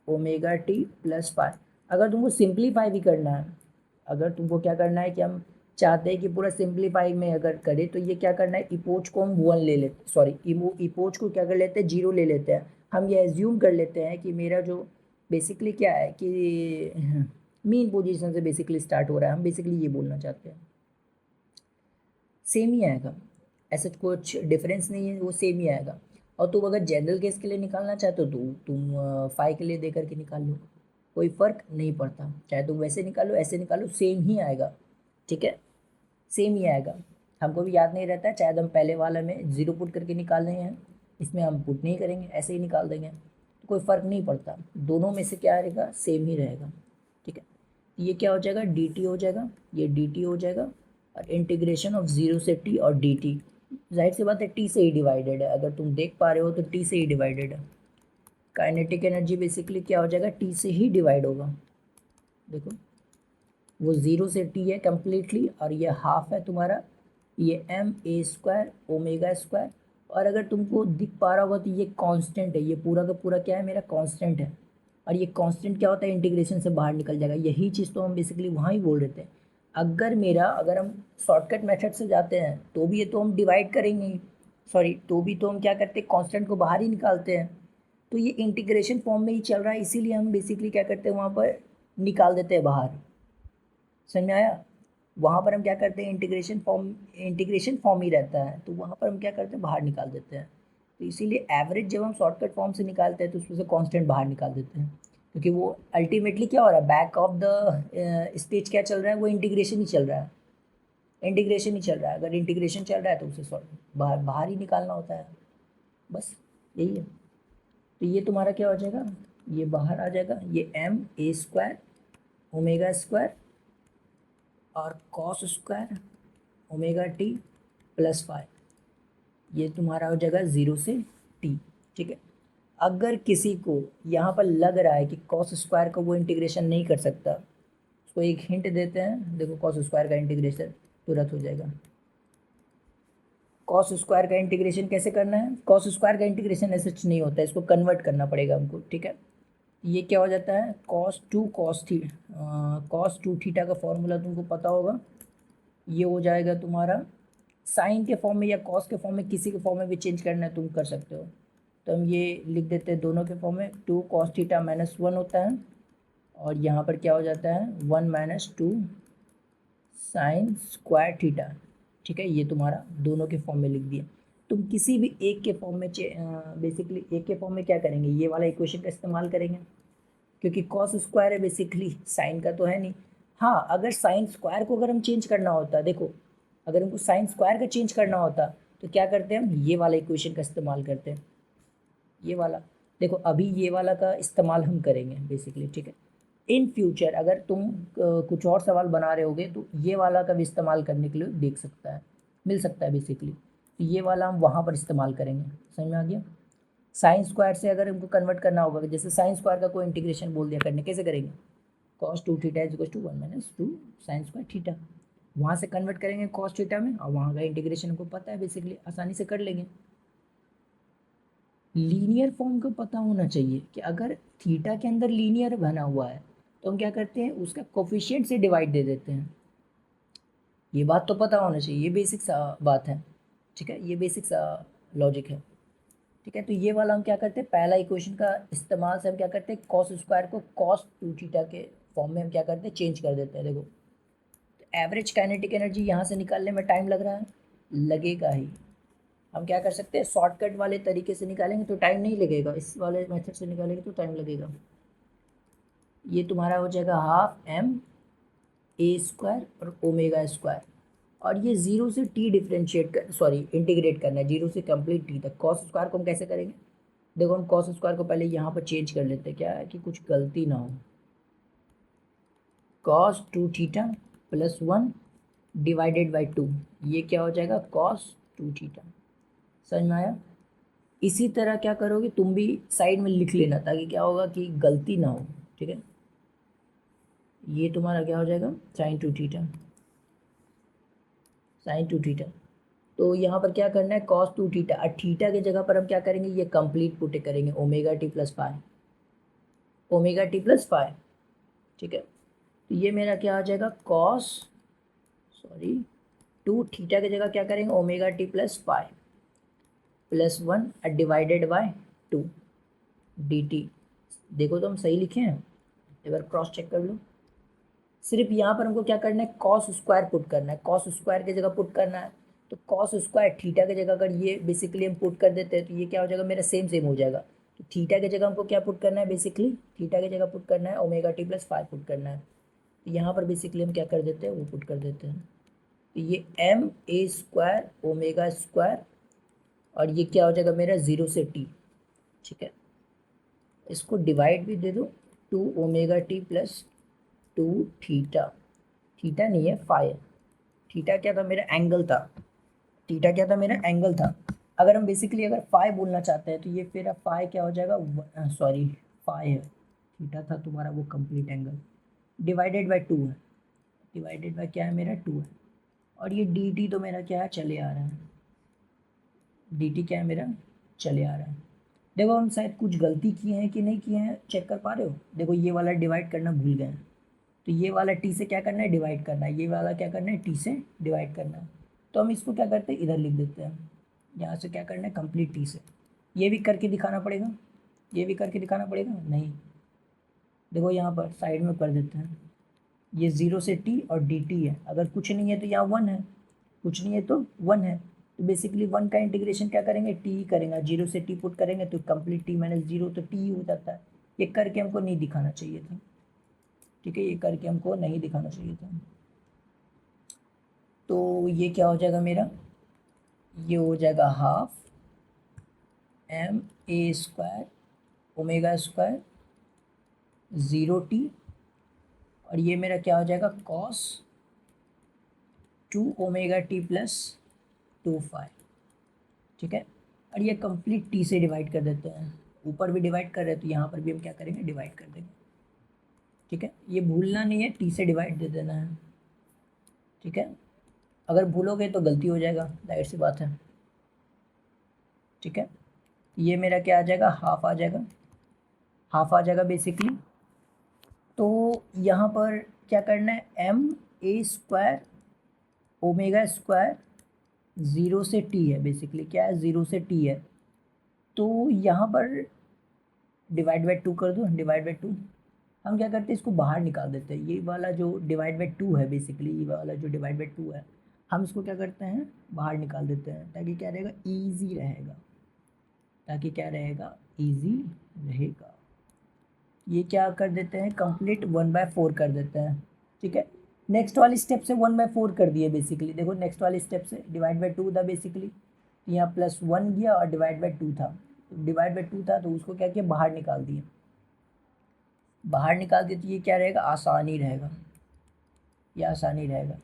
omega T plus five. अगर तुमको सिंप्लीफाई भी करना है, अगर तुमको क्या करना है कि हम चाहते हैं कि पूरा सिंप्लीफाई में अगर करें तो ये क्या करना है, इपोच को हम वन ले लेते, सॉरी इपोच को क्या कर लेते हैं, जीरो ले लेते हैं। हम ये एज्यूम कर लेते हैं कि मेरा जो बेसिकली क्या है कि मीन पोजीशन से बेसिकली स्टार्ट हो रहा है, हम बेसिकली ये बोलना चाहते हैं। सेम ही आएगा, ऐसा कुछ डिफरेंस नहीं है, वो सेम ही आएगा। और तुम अगर जनरल केस के लिए निकालना चाहते हो तो तुम फाइव के लिए दे करके निकाल लो, कोई फ़र्क नहीं पड़ता, चाहे तुम वैसे निकालो ऐसे निकालो सेम ही आएगा। ठीक है, सेम ही आएगा। हमको भी याद नहीं रहता है, चाहे हम पहले वाला में ज़ीरो पुट करके निकाल रहे हैं, इसमें हम पुट नहीं करेंगे, ऐसे ही निकाल देंगे, तो कोई फ़र्क नहीं पड़ता, दोनों में से क्या रहेगा, सेम ही रहेगा। ठीक है, ये क्या हो जाएगा, डी टी हो जाएगा, ये डी टी हो जाएगा, और इंटीग्रेशन ऑफ 0 से टी और डी टी, जाहिर सी बात है टी से ही डिवाइडेड है, अगर तुम देख पा रहे हो तो टी से ही डिवाइडेड है। काइनेटिक एनर्जी बेसिकली क्या हो जाएगा, टी से ही डिवाइड होगा। देखो वो 0 से टी है कम्प्लीटली, और ये हाफ है तुम्हारा, ये एम ए स्क्वायर ओमेगा स्क्वायर। और अगर तुमको दिख पा रहा होगा तो ये कांस्टेंट है, ये पूरा का पूरा क्या है, मेरा कांस्टेंट है। और ये कांस्टेंट क्या होता है, इंटीग्रेशन से बाहर निकल जाएगा, यही चीज़ तो हम बेसिकली वहाँ ही बोल रहे थे। अगर हम शॉर्टकट मेथड से जाते हैं तो भी ये तो हम डिवाइड करेंगे ही, सॉरी तो भी तो हम क्या करते हैं, कांस्टेंट को बाहर ही निकालते हैं। तो ये इंटीग्रेशन फॉर्म में ही चल रहा है, इसीलिए हम बेसिकली क्या करते हैं, वहाँ पर निकाल देते हैं बाहर। समझ में आया, वहाँ पर हम क्या करते हैं, इंटीग्रेशन फॉर्म ही रहता है, तो वहाँ पर हम क्या करते हैं, बाहर निकाल देते हैं। तो इसीलिए एवरेज जब हम शॉर्टकट फॉर्म से निकालते हैं तो उसमें से कांस्टेंट बाहर निकाल देते हैं, क्योंकि वो अल्टीमेटली क्या हो रहा है, बैक ऑफ द स्टेज क्या चल रहा है, वो इंटीग्रेशन ही चल रहा है, इंटीग्रेशन ही चल रहा है। अगर इंटीग्रेशन चल रहा है तो उसे बाहर बाहर ही निकालना होता है, बस यही है। तो ये तुम्हारा क्या हो जाएगा, ये बाहर आ जाएगा, ये एम ए स्क्वायर ओमेगा स्क्वायर और cos square omega T plus five, ये तुम्हारा हो जाएगा 0 से टी। ठीक है, अगर किसी को यहाँ पर लग रहा है कि कॉस स्क्वायर का वो इंटीग्रेशन नहीं कर सकता, उसको एक हिंट देते हैं, देखो कॉस स्क्वायर का इंटीग्रेशन तुरंत हो जाएगा। कॉस स्क्वायर का इंटीग्रेशन कैसे करना है, कॉस स्क्वायर का इंटीग्रेशन ऐसे नहीं होता है, इसको कन्वर्ट करना पड़ेगा हमको। ठीक है, ये क्या हो जाता है, cos 2 थीटा का फॉर्मूला तुमको पता होगा, ये हो जाएगा तुम्हारा साइन के फॉर्म में या कॉस के फॉर्म में, किसी के फॉर्म में भी चेंज करना है तुम कर सकते हो। तो हम ये लिख देते हैं दोनों के फॉर्म में, 2 cos थीटा -1 होता है, और यहाँ पर क्या हो जाता है 1 - 2 साइन स्क्वायर थीटा। ठीक है, ये तुम्हारा दोनों के फॉर्म में लिख दिया। तुम किसी भी एक के फॉर्म में बेसिकली एक के फॉर्म में क्या करेंगे, ये वाला इक्वेशन का इस्तेमाल करेंगे, क्योंकि कॉस स्क्वायर है बेसिकली, साइन का तो है नहीं। हाँ, अगर साइन स्क्वायर को अगर हम चेंज करना होता, देखो अगर हमको साइन स्क्वायर का चेंज करना होता तो क्या करते हैं हम, ये वाला इक्वेशन का इस्तेमाल करते हैं, ये वाला। देखो अभी ये वाला का इस्तेमाल हम करेंगे बेसिकली, ठीक है। इन फ्यूचर अगर तुम कुछ और सवाल बना रहे होगे तो ये वाला का भी इस्तेमाल करने के लिए देख सकता है, मिल सकता है बेसिकली। तो ये वाला हम वहाँ पर इस्तेमाल करेंगे, समझ में आ गया। साइन स्क्वायर से अगर हमको कन्वर्ट करना होगा, जैसे साइन स्क्वायर का कोई इंटीग्रेशन बोल दिया करने, कैसे करेंगे, cos 2 theta is equal to 1 - 2 sine square theta, वहाँ से कन्वर्ट करेंगे cos थीटा में, और वहाँ का इंटीग्रेशन हमको पता है बेसिकली, आसानी से कर लेंगे। लीनियर फॉर्म को पता होना चाहिए कि अगर थीटा के अंदर लीनियर बना हुआ है तो हम क्या करते हैं, उसका कोफिशिएंट से डिवाइड दे देते हैं। ये बात तो पता होना चाहिए, ये बेसिक सा बात है, ठीक है, ये बेसिक सा लॉजिक है, ठीक है। तो ये वाला हम क्या करते हैं, पहला इक्वेशन का इस्तेमाल से हम क्या करते हैं, कॉस स्क्वायर को cos 2 थीटा के फॉर्म में हम क्या करते हैं, चेंज कर देते हैं। देखो एवरेज काइनेटिक एनर्जी यहाँ से निकालने में टाइम लग रहा है, लगेगा ही। हम क्या कर सकते हैं, शॉर्टकट वाले तरीके से निकालेंगे तो टाइम नहीं लगेगा, इस वाले मेथड से निकालेंगे तो टाइम लगेगा। ये तुम्हारा हो जाएगा ½ m² और ओमेगा स्क्वायर, और ये जीरो से टी इंटीग्रेट करना है, जीरो से कंप्लीट टी तक। कॉस स्क्वायर को हम कैसे करेंगे, देखो हम कॉस स्क्वायर को पहले यहाँ पर चेंज कर लेते हैं, क्या है कि कुछ गलती ना हो, cos 2 थीटा +1 डिवाइडेड बाई 2, ये क्या हो जाएगा cos 2 थीटा। समझ में आया। इसी तरह क्या करोगे, तुम भी साइड में लिख लेना, ताकि क्या होगा कि गलती ना हो, ठीक है। ये तुम्हारा क्या हो जाएगा sin 2 थीटा। तो यहाँ पर क्या करना है, cos 2 थीटा, और थीटा की जगह पर हम क्या करेंगे, ये कंप्लीट पुट करेंगे, ω t + π, ठीक है। तो ये मेरा क्या आ जाएगा, सॉरी 2 थीटा की जगह क्या करेंगे, ω t + π +1 डिवाइडेड बाय 2 dt। देखो तो हम सही लिखे हैं, एक बार क्रॉस चेक कर लो। सिर्फ यहाँ पर हमको क्या करना है, कॉस स्क्वायर पुट करना है, कॉस स्क्वायर की जगह पुट करना है। तो कॉस स्क्वायर थीटा की जगह अगर ये बेसिकली हम पुट कर देते हैं तो ये क्या हो जाएगा, मेरा सेम सेम हो जाएगा। तो थीटा की जगह हमको क्या पुट करना है, बेसिकली थीटा की जगह पुट करना है ω t + 5 पुट करना है। तो यहाँ पर बेसिकली हम क्या कर देते हैं, वो पुट कर देते हैं। तो ये ma² ओमेगा स्क्वायर, और ये क्या हो जाएगा मेरा 0 से t, ठीक है। इसको डिवाइड भी दे दो, 2ω t + 2 थीटा, थीटा नहीं है फाई, थीटा क्या था मेरा एंगल था, थीटा क्या था मेरा एंगल था। अगर हम बेसिकली अगर फाई बोलना चाहते हैं तो ये फिर फाई क्या हो जाएगा, सॉरी फाई है, थीटा था तुम्हारा वो कंप्लीट एंगल, डिवाइडेड बाय 2 है, डिवाइडेड बाय क्या है मेरा 2 है। और ये डी टी तो मेरा क्या है, चले आ रहा है, डी टी क्या है मेरा, चले आ रहा है। देखो हम शायद कुछ गलती किए हैं कि नहीं किए हैं, चेक कर पा रहे हो। देखो ये वाला डिवाइड करना भूल गए हैं, तो ये वाला टी से क्या करना है, डिवाइड करना है, ये वाला क्या करना है, टी से डिवाइड करना है। तो हम इसको क्या करते हैं, इधर लिख देते हैं, यहाँ से क्या करना है, कंप्लीट टी से। ये भी करके दिखाना पड़ेगा, ये भी करके दिखाना पड़ेगा, नहीं देखो यहाँ पर साइड में कर देते हैं, ये 0 से टी और डी टी है, अगर कुछ नहीं है तो यहाँ 1 है, कुछ नहीं है तो 1 है। तो बेसिकली 1 का इंटीग्रेशन क्या करेंगे, टी करेंगे, 0 से टी पुट करेंगे तो कंप्लीट टी -0 तो टी हो जाता है। ये करके हमको नहीं दिखाना चाहिए था, ठीक है, ये करके हमको नहीं दिखाना चाहिए था। तो ये क्या हो जाएगा मेरा, ये हो जाएगा ½ ma² ओमेगा स्क्वायर 0 t, और ये मेरा क्या हो जाएगा cos 2ω t + 2 फाई, ठीक है। और ये कंप्लीट टी से डिवाइड कर देते हैं, ऊपर भी डिवाइड कर रहे हैं तो यहाँ पर भी हम क्या करेंगे, डिवाइड कर देंगे, ठीक है। ये भूलना नहीं है, टी से डिवाइड दे देना है, ठीक है। अगर भूलोगे तो गलती हो जाएगा, जाहिर सी बात है, ठीक है। ये मेरा क्या आ जाएगा, हाफ आ जाएगा, हाफ आ जाएगा बेसिकली। तो यहाँ पर क्या करना है, एम ए स्क्वायर ओमेगा स्क्वायर 0 से टी है, बेसिकली क्या है 0 से टी है। तो यहाँ पर डिवाइड बाई 2 कर दो, डिवाइड बाई 2। हम क्या करते हैं, इसको बाहर निकाल देते हैं, ये वाला जो डिवाइड बाई 2 है बेसिकली, ये वाला जो डिवाइड बाई 2 है, हम इसको क्या करते हैं बाहर निकाल देते हैं, ताकि क्या रहेगा ईजी रहेगा, ताकि क्या रहेगा ईजी रहेगा। ये क्या कर देते हैं कंप्लीट 1/4 कर देते हैं, ठीक है। नेक्स्ट वाली स्टेप से 1/4 कर दिए बेसिकली। देखो नेक्स्ट वाली स्टेप से डिवाइड बाई 2 था बेसिकली, यहाँ +1 गया और डिवाइड बाई 2 था, डिवाइड बाई 2 था तो उसको क्या किया बाहर निकाल दिया, बाहर निकाल दिया। तो ये क्या रहेगा आसानी रहेगा, ये आसानी रहेगा।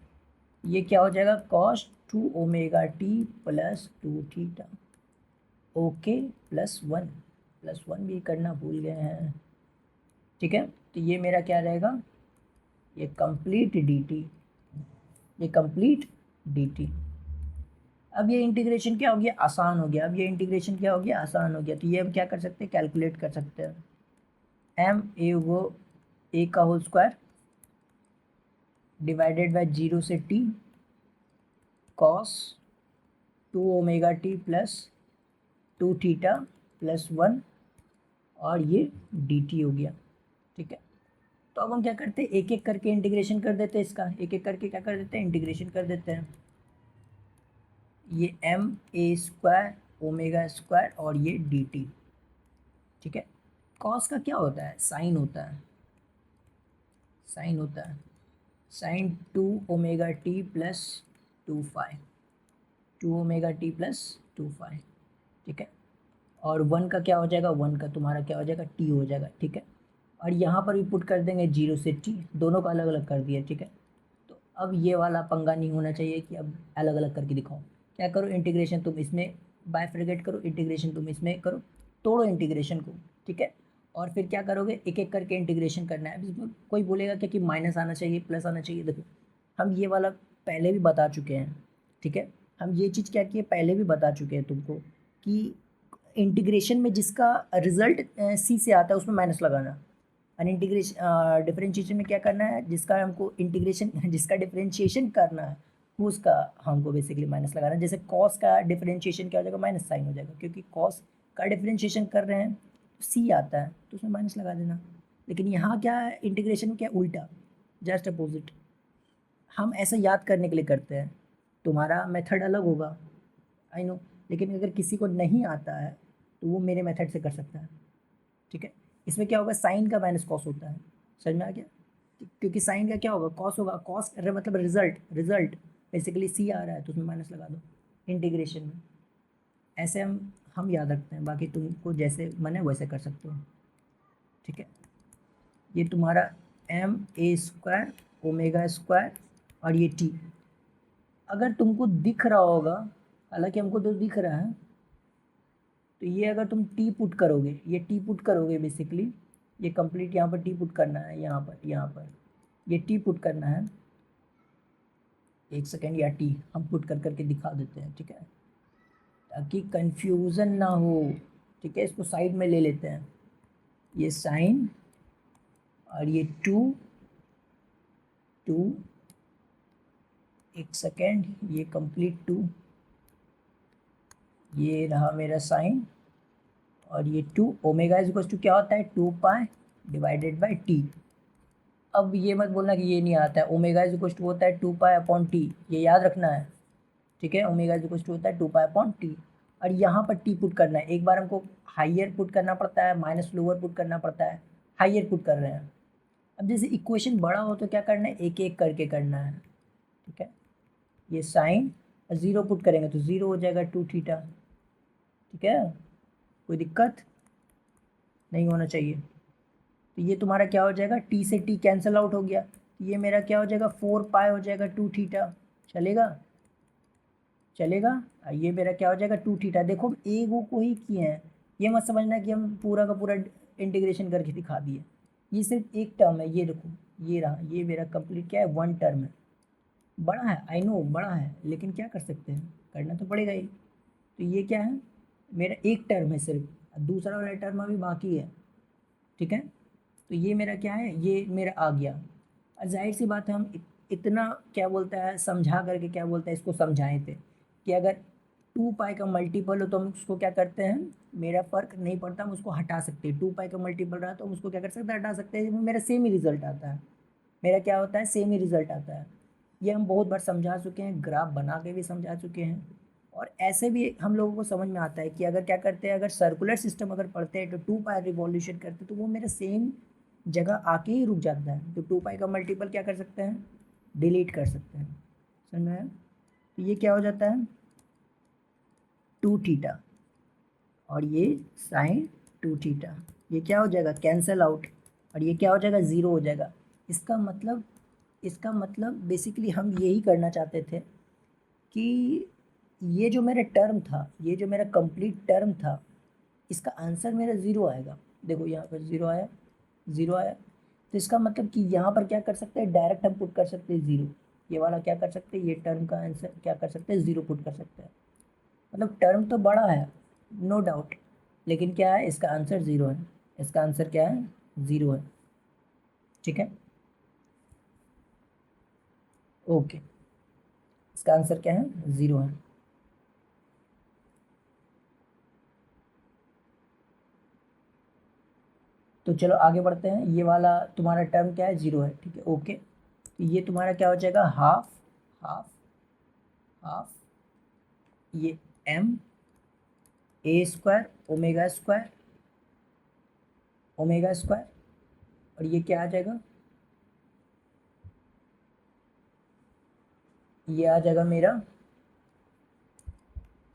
ये क्या हो जाएगा cos 2 omega T plus 2 theta, okay +1 भी करना भूल गए हैं, ठीक है। तो ये मेरा क्या रहेगा, ये कंप्लीट dt, ये कंप्लीट dt। अब ये इंटीग्रेशन क्या हो गया आसान हो गया, अब ये इंटीग्रेशन क्या हो गया आसान हो गया। तो ये हम क्या कर सकते हैं कैलकुलेट कर सकते हैं, एम ए वो ए का होल स्क्वायर डिवाइडेड बाय 0 से t cos 2 omega T plus 2 theta +1 और ये dt हो गया, ठीक है। तो अब हम क्या करते हैं एक एक करके इंटीग्रेशन कर देते हैं, इसका एक एक करके क्या कर देते हैं इंटीग्रेशन कर देते हैं। ये एम ए स्क्वायर ओमेगा स्क्वायर और ये dt, ठीक है। कॉस का क्या होता है साइन होता है, साइन होता है, sine 2 omega T plus 2 phi, 2 omega T plus 2 phi, ठीक है। और 1 का क्या हो जाएगा, 1 का तुम्हारा क्या हो जाएगा टी हो जाएगा, ठीक है। और यहाँ पर भी पुट कर देंगे 0 से टी, दोनों का अलग अलग कर दिया, ठीक है। तो अब ये वाला पंगा नहीं होना चाहिए कि अब अलग अलग करके दिखाओ। क्या करो इंटीग्रेशन तुम इसमें बायफिरगेट करो, इंटीग्रेशन तुम इसमें करो, तोड़ो इंटीग्रेशन को, ठीक है। और फिर क्या करोगे एक एक करके इंटीग्रेशन करना है। अब इसमें कोई बोलेगा क्या कि माइनस आना चाहिए प्लस आना चाहिए, देखो हम ये वाला पहले भी बता चुके हैं, ठीक है। हम ये चीज़ क्या किए पहले भी बता चुके हैं तुमको कि इंटीग्रेशन में जिसका रिजल्ट सी से आता है उसमें माइनस लगाना, और इंटीग्रेशन डिफरेंशिएशन में क्या करना है जिसका हमको इंटीग्रेशन जिसका डिफरेंशिएशन करना है उसका हमको बेसिकली माइनस लगाना है। जैसे कॉस का डिफरेंशिएशन क्या हो जाएगा माइनस साइन हो जाएगा, क्योंकि कॉस का डिफरेंशिएशन कर रहे हैं सी आता है तो उसमें माइनस लगा देना। लेकिन यहाँ क्या है इंटीग्रेशन में क्या उल्टा, जस्ट अपोजिट। हम ऐसा याद करने के लिए करते हैं, तुम्हारा मेथड अलग होगा आई नो, लेकिन अगर किसी को नहीं आता है तो वो मेरे मेथड से कर सकता है, ठीक है। इसमें क्या होगा साइन का माइनस कॉस होता है, समझ में आ गया। क्योंकि साइन का क्या होगा कॉस होगा, कॉस मतलब रिजल्ट, रिजल्ट बेसिकली सी आ रहा है तो उसमें माइनस लगा दो इंटीग्रेशन में। ऐसे हम याद रखते हैं, बाकी तुमको जैसे मन है वैसे कर सकते हो, ठीक है। ये तुम्हारा एम ए स्क्वायर ओमेगा स्क्वायर और ये टी, अगर तुमको दिख रहा होगा, हालांकि हमको तो दिख रहा है, तो ये अगर तुम टी पुट करोगे, ये टी पुट करोगे बेसिकली, ये कंप्लीट यहाँ पर टी पुट करना है, यहाँ पर ये टी पुट करना है। एक सेकेंड, या टी हम पुट कर करके दिखा देते हैं, ठीक है, ताकि कंफ्यूजन ना हो, ठीक है। इसको साइड में ले लेते हैं, ये साइन और ये 2 एक सेकेंड, ये कंप्लीट 2, ये रहा मेरा साइन और ये 2 ओमेगा इज इक्वल टू क्या होता है 2 पाई डिवाइडेड बाई टी। अब ये मत बोलना कि ये नहीं आता है, ओमेगा इज इक्वल टू होता है 2 पाई/टी, ये याद रखना है, ठीक है। ओमेगा इज इक्वल टू होता है 2 पाई/टी, और यहाँ पर टी पुट करना है। एक बार हमको हाइयर पुट करना पड़ता है, माइनस लोअर पुट करना पड़ता है, हाइयर पुट कर रहे हैं। अब जैसे इक्वेशन बड़ा हो तो क्या करना है एक एक करके करना है, ठीक है। ये साइन 0 पुट करेंगे तो 0 हो जाएगा 2 थीटा, ठीक है, कोई दिक्कत नहीं होना चाहिए। तो ये तुम्हारा क्या हो जाएगा टी से टी कैंसिल आउट हो गया, ये मेरा क्या हो जाएगा 4 पाई हो जाएगा 2 थीटा, चलेगा चलेगा। ये मेरा क्या हो जाएगा 2 थीटा। देखो एक वो को ही किए हैं, ये मत समझना कि हम पूरा का पूरा इंटीग्रेशन करके दिखा दिए, ये सिर्फ एक टर्म है, ये देखो ये रहा, ये मेरा कंप्लीट क्या है 1 टर्म है। बड़ा है आई नो बड़ा है, लेकिन क्या कर सकते हैं करना तो पड़ेगा ही। तो ये क्या है मेरा एक टर्म है सिर्फ, दूसरा वाला टर्म अभी बाकी है, ठीक है। तो ये मेरा क्या है, ये मेरा आ गया। और जाहिर सी बात है हम इतना क्या बोलता है समझा करके क्या बोलता है इसको समझाए थे कि अगर 2 पाई का मल्टीपल हो तो हम उसको क्या करते हैं, मेरा फ़र्क नहीं पड़ता, हम उसको हटा सकते हैं। 2 पाई का मल्टीपल रहा तो हम उसको क्या कर सकते हैं, हटा सकते हैं, मेरा सेम ही रिजल्ट आता है। मेरा क्या होता है, सेम ही रिजल्ट आता है। ये हम बहुत बार समझा चुके हैं, ग्राफ बना के भी समझा चुके हैं। और ऐसे भी हम लोगों को समझ में आता है कि अगर क्या करते हैं, अगर सर्कुलर सिस्टम अगर पढ़ते हैं तो 2 पाई रिवॉल्यूशन करते हैं तो वो मेरे सेम जगह आके ही रुक जाता है। तो 2 पाई का मल्टीपल क्या कर सकते हैं, डिलीट कर सकते हैं। समझ में आया? तो ये क्या हो जाता है, 2 थीटा, और ये साइन 2 थीटा, ये क्या हो जाएगा, कैंसल आउट, और ये क्या हो जाएगा, ज़ीरो हो जाएगा। इसका मतलब इसका मतलब बेसिकली हम यही करना चाहते थे कि ये जो मेरा टर्म था, ये जो मेरा कंप्लीट टर्म था, इसका आंसर मेरा ज़ीरो आएगा। देखो यहाँ पर ज़ीरो आया, ज़ीरो आया। तो इसका मतलब कि यहाँ पर क्या कर सकते हैं, डायरेक्ट हम पुट कर सकते हैं ज़ीरो। ये वाला क्या कर सकते हैं, ये टर्म का आंसर क्या कर सकते हैं, ज़ीरो पुट कर सकते हैं। मतलब टर्म तो बड़ा है, नो डाउट, लेकिन क्या है, इसका आंसर ज़ीरो है। इसका आंसर क्या है, ज़ीरो है। ठीक है, ओके, इसका आंसर क्या है, ज़ीरो है। तो चलो आगे बढ़ते हैं। ये वाला तुम्हारा टर्म क्या है, ज़ीरो है, ठीक है, ओके। तो ये तुम्हारा क्या हो जाएगा, हाफ हाफ हाफ, ये एम ए स्क्वायर ओमेगा स्क्वायर, और ये क्या आ जाएगा, ये आ जाएगा मेरा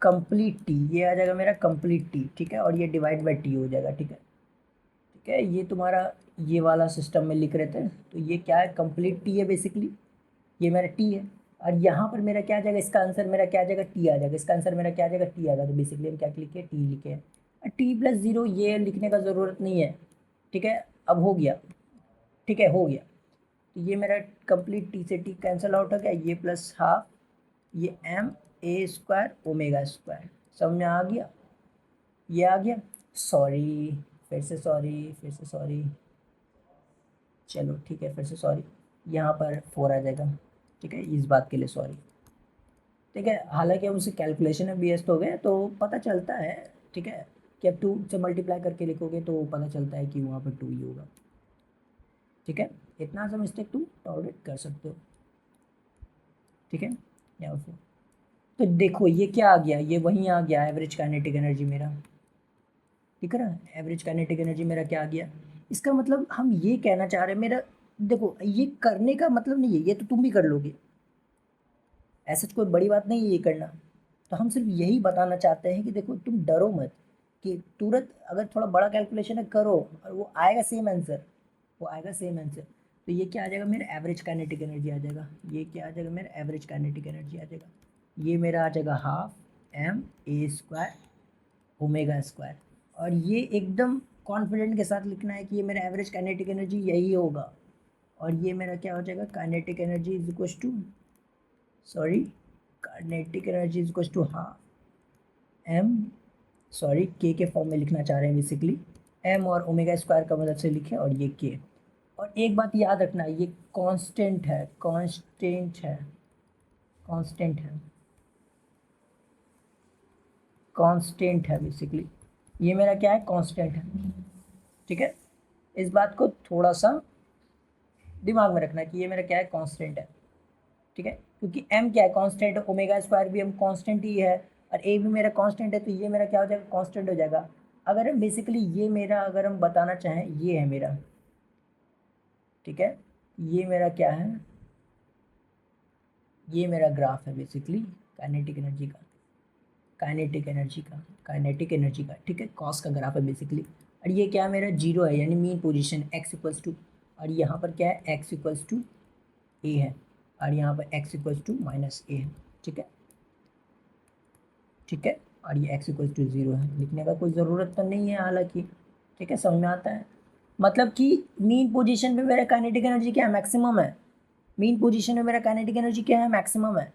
कंप्लीट टी, ये आ जाएगा मेरा कंप्लीट टी, ठीक है, और ये डिवाइड बाई टी हो जाएगा, ठीक है। ठीक है, ये तुम्हारा ये वाला सिस्टम में लिख रहे थे, तो ये क्या है, कंप्लीट टी है बेसिकली, ये मेरा टी है। और यहाँ पर मेरा क्या आ जाएगा, इसका आंसर मेरा क्या आ जाएगा, टी आ जाएगा। इसका आंसर मेरा क्या आ जाएगा, टी आएगा। तो बेसिकली हम क्या लिखे, टी लिखे हैं। टी प्लस ज़ीरो ये लिखने का ज़रूरत नहीं है, ठीक है। अब हो गया, ठीक है, हो गया। तो ये मेरा कंप्लीट टी से टी कैंसिल आउट हो गया, ये प्लस हाफ, ये एम ए स्क्वायर ओमेगा स्क्वायर, समझ में आ गया, ये आ गया। सॉरी, फिर से सॉरी, चलो ठीक है, फिर से सॉरी, यहाँ पर 4 आ जाएगा, ठीक है, इस बात के लिए सॉरी। ठीक है, हालांकि हम उसे कैलकुलेशन में व्यस्त हो गए तो पता चलता है, ठीक है, कि अब 2 से मल्टीप्लाई करके लिखोगे तो पता चलता है कि वहाँ पर 2 ही होगा। ठीक है, इतना सा मिस्टेक तुम टॉलरेट कर सकते हो, ठीक है। या फिर तो देखो ये क्या आ गया, ये वहीं आ गया, एवरेज काइनेटिक एनर्जी मेरा, ठीक है ना, एवरेज काइनेटिक एनर्जी मेरा क्या आ गया। इसका मतलब हम ये कहना चाह रहे हैं, मेरा देखो ये करने का मतलब नहीं है, ये तो तुम भी कर लोगे, ऐसा कोई बड़ी बात नहीं है ये करना। तो हम सिर्फ यही बताना चाहते हैं कि देखो तुम डरो मत, कि तुरंत अगर थोड़ा बड़ा कैलकुलेशन है करो और वो आएगा सेम आंसर, वो आएगा सेम आंसर। तो ये क्या आ जाएगा, मेरा एवरेज काइनेटिक एनर्जी आ जाएगा। ये क्या आ जाएगा, मेरा एवरेज काइनेटिक एनर्जी आ जाएगा। ये मेरा आ जाएगा हाफ एम ए स्क्वायर ओमेगा स्क्वायर, और ये एकदम कॉन्फिडेंट के साथ लिखना है कि ये मेरा एवरेज काइनेटिक एनर्जी यही होगा। और ये मेरा क्या हो जाएगा, kinetic energy is equal to, sorry, kinetic energy is equal to half M, sorry के फॉर्म में लिखना चाह रहे हैं बेसिकली, एम और ओमेगा स्क्वायर का मदद से लिखे, और ये के। और एक बात याद रखना, ये कांस्टेंट है, कांस्टेंट है, कांस्टेंट है बेसिकली, ये मेरा क्या है, कांस्टेंट है, ठीक है। इस बात को थोड़ा सा दिमाग में रखना कि ये मेरा क्या है, कांस्टेंट है, ठीक है। क्योंकि एम क्या है, कांस्टेंट है, ओमेगा स्क्वायर भी हम कांस्टेंट ही है, और ए भी मेरा कांस्टेंट है, तो ये मेरा क्या हो जाएगा, कांस्टेंट हो जाएगा। अगर हम बेसिकली ये मेरा अगर हम बताना चाहें, ये है मेरा, ठीक है, ये मेरा क्या है, ये मेरा ग्राफ है बेसिकली काइनेटिक एनर्जी का, काइनेटिक एनर्जी का, ठीक है, कॉस का ग्राफ है बेसिकली। और ये क्या है, मेरा जीरो है, यानी mean position X equals to, और यहाँ पर क्या है, एक्स इक्वल्स टू ए है, और यहाँ पर एक्स इक्वल्स टू माइनस ए है, ठीक है, ठीक है। और ये एक्स इक्वल्स टू ज़ीरो है, लिखने का कोई ज़रूरत तो नहीं है हालांकि, ठीक है, समझ में आता है। मतलब कि मीन पोजीशन पे मेरा काइनेटिक एनर्जी क्या है, मैक्सिमम है। मीन पोजीशन में मेरा काइनेटिक एनर्जी क्या है, मैक्सिमम है।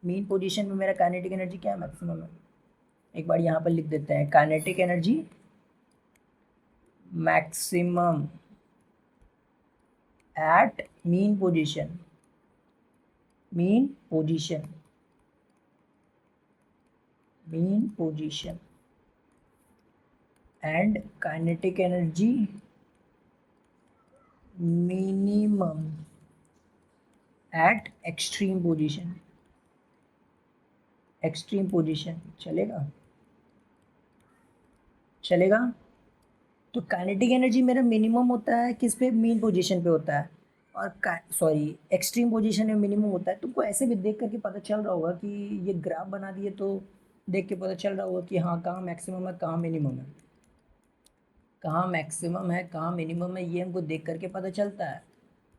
मीन पोजीशन में मेरा काइनेटिक एनर्जी क्या है, मैक्सिमम है। एक बार यहाँ पर लिख देते हैं, kinetic energy maximum at mean position, mean position, mean position and kinetic energy minimum at extreme position, extreme position चलेगा, चलेगा। तो काइनेटिक एनर्जी मेरा मिनिमम होता है किस पे, मीन पोजीशन पे होता है, और सॉरी एक्सट्रीम पोजीशन में मिनिमम होता है। तुमको ऐसे भी देख करके पता चल रहा होगा कि ये ग्राफ बना दिए तो देख के पता चल रहा होगा कि हाँ कहाँ मैक्सिमम है कहाँ मिनिमम है, कहाँ मैक्सिमम है कहाँ मिनिमम है, ये हमको देख करके पता चलता है,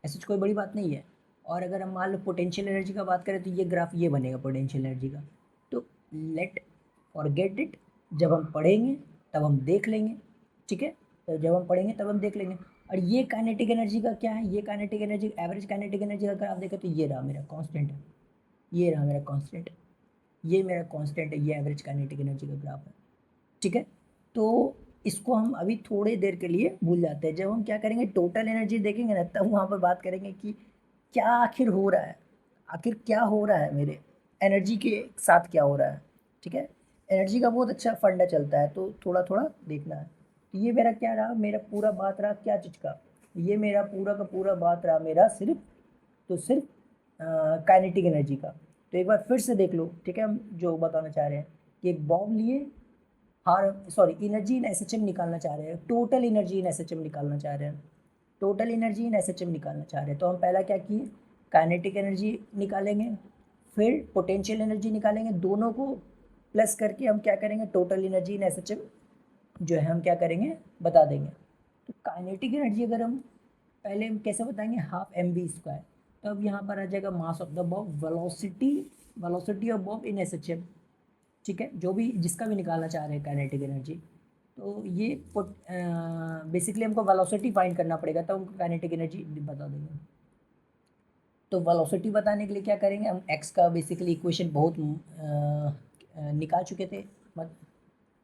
ऐसी कोई बड़ी बात नहीं है। और अगर हम मान लो पोटेंशियल एनर्जी का बात करें तो ये ग्राफ ये बनेगा पोटेंशियल एनर्जी का। तो लेट फॉरगेट इट, जब हम पढ़ेंगे तब हम देख लेंगे, ठीक है। तो जब हम पढ़ेंगे तब हम देख लेंगे। और ये काइनेटिक एनर्जी का क्या है, ये kinetic energy average kinetic energy का अगर आप देखें तो ये रहा मेरा कांस्टेंट है, ये रहा मेरा कांस्टेंट, ये मेरा कांस्टेंट है, ये एवरेज काइनेटिक एनर्जी का ग्राफ है, ठीक है। तो इसको हम अभी थोड़ी देर के लिए भूल जाते हैं, जब हम क्या करेंगे टोटल एनर्जी देखेंगे ना तब वहाँ पर बात करेंगे कि क्या आखिर हो रहा है, आखिर क्या हो रहा है मेरे एनर्जी के साथ क्या हो रहा है, ठीक है। एनर्जी का बहुत अच्छा फंडा चलता है तो थोड़ा थोड़ा देखना है। तो ये मेरा क्या रहा, मेरा पूरा बात रहा क्या चीज़ का, ये मेरा पूरा का पूरा बात रहा मेरा सिर्फ, तो सिर्फ काइनेटिक एनर्जी का। तो एक बार फिर से देख लो, ठीक है। हम जो बताना चाह रहे हैं कि एक बॉम्ब लिए, हाँ सॉरी एनर्जी इन एसएचएम निकालना चाह रहे हैं, टोटल एनर्जी इन एसएचएम निकालना चाह रहे हैं, टोटल एनर्जी इन एसएचएम निकालना चाह रहे हैं। तो हम पहला क्या किए, काइनेटिक एनर्जी निकालेंगे, फिर पोटेंशियल एनर्जी निकालेंगे, दोनों को प्लस करके हम क्या करेंगे टोटल एनर्जी इन एसएचएम जो है हम क्या करेंगे बता देंगे। तो काइनेटिक एनर्जी अगर हम पहले हम कैसे बताएंगे, हाफ एम वी स्क्वायर। तो अब यहाँ पर आ जाएगा mass of the Bob, velocity, velocity of bob in SHM, ठीक है। जो भी जिसका भी निकालना चाह रहे हैं काइनेटिक एनर्जी, तो ये बेसिकली हमको वेलोसिटी फाइंड करना पड़ेगा तब हमको काइनेटिक एनर्जी बता देंगे। तो वेलोसिटी बताने के लिए क्या करेंगे, हम एक्स का बेसिकली इक्वेशन बहुत निकाल चुके थे,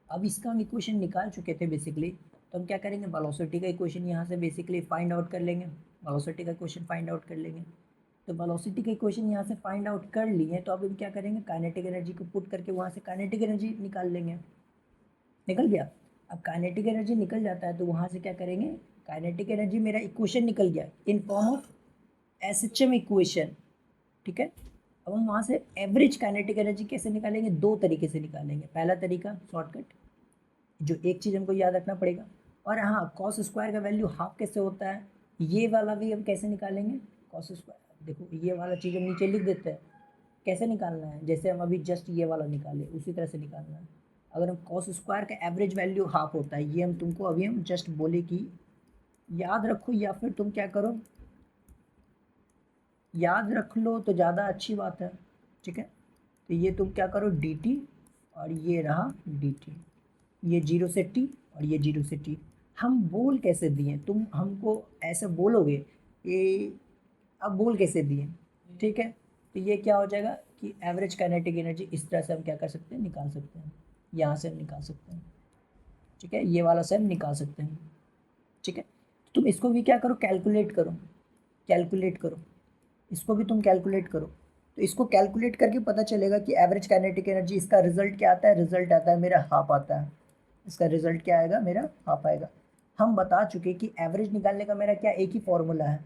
अब इसका हम इक्वेशन निकाल चुके थे बेसिकली। तो हम क्या करेंगे वेलोसिटी का इक्वेशन यहाँ से बेसिकली फाइंड आउट कर लेंगे, वेलोसिटी का इक्वेशन फाइंड आउट कर लेंगे। तो वेलोसिटी का इक्वेशन यहाँ से फाइंड आउट कर लिए, तो अब हम क्या करेंगे काइनेटिक एनर्जी को पुट करके वहाँ से काइनेटिक एनर्जी निकाल लेंगे, निकल गया। अब काइनेटिक एनर्जी निकल जाता है तो वहाँ से क्या करेंगे, काइनेटिक एनर्जी मेरा इक्वेशन निकल गया in form of SHM equation, ठीक है। अब हम वहाँ से एवरेज काइनेटिक एनर्जी कैसे निकालेंगे, दो तरीके से निकालेंगे। पहला तरीका शॉर्टकट, जो एक चीज़ हमको याद रखना पड़ेगा, और हाँ कॉस स्क्वायर का वैल्यू हाफ कैसे होता है, ये वाला भी हम कैसे निकालेंगे कॉस स्क्वायर। देखो ये वाला चीज़ हम नीचे लिख देते हैं, कैसे निकालना है, जैसे हम अभी जस्ट ये वाला निकाले उसी तरह से निकालना है। अगर हम कॉस स्क्वायर का एवरेज वैल्यू हाफ होता है, ये हम तुमको अभी हम जस्ट बोले कि याद रखो, या फिर तुम क्या करो याद रख लो तो ज़्यादा अच्छी बात है, ठीक है। तो ये तुम क्या करो डी टी, और ये रहा डी टी, ये जीरो से टी और ये जीरो से टी। हम बोल कैसे दिए, तुम हमको ऐसे बोलोगे कि अब बोल कैसे दिए, ठीक है। तो ये क्या हो जाएगा कि एवरेज काइनेटिक एनर्जी इस तरह से हम क्या कर सकते हैं निकाल सकते हैं, यहाँ से हम निकाल सकते हैं, ठीक है। ये वाला से हम निकाल सकते हैं, ठीक है। तुम इसको भी क्या करो कैलकुलेट करो, कैलकुलेट करो, इसको भी तुम कैलकुलेट करो। तो इसको कैलकुलेट करके पता चलेगा कि एवरेज काइनेटिक एनर्जी, इसका रिजल्ट क्या आता है, रिजल्ट आता है मेरा हाफ आता है, इसका रिजल्ट क्या आएगा मेरा हाफ आएगा। हम बता चुके कि एवरेज निकालने का मेरा क्या एक ही फॉर्मूला है,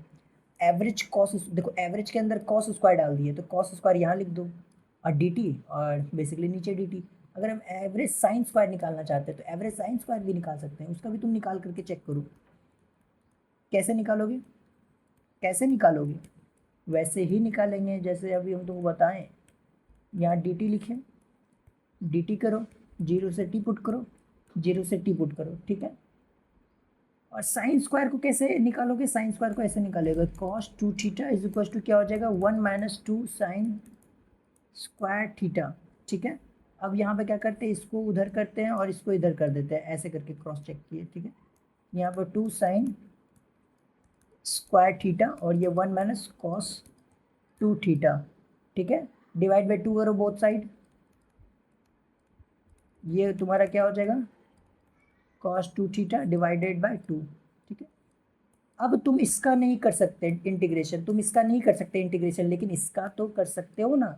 एवरेज कॉस, देखो एवरेज के अंदर कॉस स्क्वायर डाल दिए तो कॉस स्क्वायर यहाँ लिख दो और डी टी और बेसिकली नीचे डी टी। अगर हम एवरेज साइन स्क्वायर निकालना चाहते हैं तो एवरेज साइन स्क्वायर भी निकाल सकते हैं, उसका भी तुम निकाल करके चेक करो। कैसे निकालोगे, कैसे निकालोगे, वैसे ही निकालेंगे जैसे अभी हम तुमको बताएं। यहाँ डी टी लिखें, डी टी करो, जीरो से टी पुट करो, जीरो से टी पुट करो, ठीक है। और साइन स्क्वायर को कैसे निकालोगे, साइन स्क्वायर को ऐसे निकालेगा cos two theta is equal to क्या हो जाएगा 1 - 2 साइन स्क्वायर थीटा, ठीक है। अब यहाँ पे क्या करते हैं, इसको उधर करते हैं और इसको इधर कर देते हैं, ऐसे करके क्रॉस चेक किए, ठीक है। यहाँ पर 2 साइन स्क्वायर थीटा और ये 1 - cos 2 थीटा, ठीक है। डिवाइड बाई 2 करो बोथ साइड, ये तुम्हारा क्या हो जाएगा cos 2 थीटा डिवाइडेड बाय 2, ठीक है। अब तुम इसका नहीं कर सकते इंटीग्रेशन, तुम इसका नहीं कर सकते इंटीग्रेशन, लेकिन इसका तो कर सकते हो ना,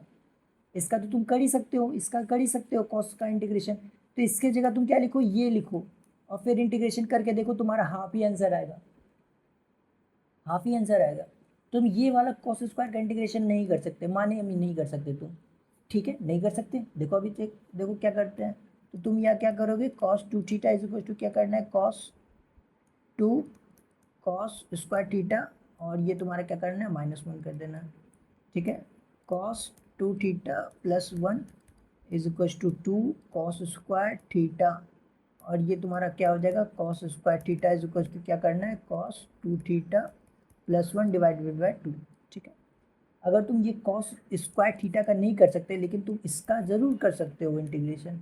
इसका तो तुम कर ही सकते हो, इसका कर ही सकते हो कॉस का इंटीग्रेशन। तो इसके जगह तुम क्या लिखो, ये लिखो, और फिर इंटीग्रेशन करके देखो, तुम्हारा हाफ ही आंसर आएगा, हाफ ही आंसर आएगा। तुम ये वाला कॉस स्क्वायर का इंटीग्रेशन नहीं कर सकते, माने अभी नहीं कर सकते तुम, ठीक है, नहीं कर सकते। देखो अभी देखो क्या करते हैं, तो तुम यहाँ क्या करोगे, cos 2 theta is equal to क्या करना है, कॉस 2 कॉस स्क्वायर थीटा, और ये तुम्हारा क्या करना है, -1 कर देना है, ठीक है। Cos 2 theta plus 1 is equal to 2 cos square theta, और ये तुम्हारा क्या हो जाएगा, cos square theta is equal to क्या करना है, cos 2 theta plus 1 divided by 2, ठीक है। अगर तुम ये कॉस स्क्वायर थीटा का नहीं कर सकते, लेकिन तुम इसका ज़रूर कर सकते हो इंटीग्रेशन,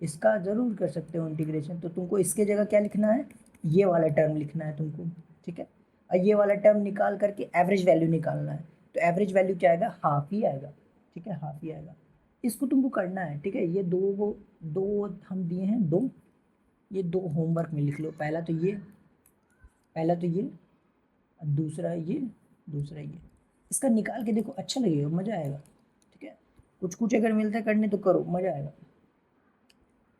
इसका ज़रूर कर सकते हो इंटीग्रेशन, तो तुमको इसके जगह क्या लिखना है, ये वाला टर्म लिखना है तुमको, ठीक है। और ये वाला टर्म निकाल करके एवरेज वैल्यू निकालना है, तो एवरेज वैल्यू क्या आएगा, हाफ ही आएगा, ठीक है, हाफ ही आएगा। इसको तुमको करना है, ठीक है। ये दो दो हम दिए हैं, दो, ये दो होमवर्क में लिख लो, पहला तो ये, पहला तो ये, दूसरा ये, दूसरा ये, इसका निकाल के देखो, अच्छा लगेगा, मज़ा आएगा, ठीक है। कुछ कुछ अगर मिलता है करने तो करो, मज़ा आएगा।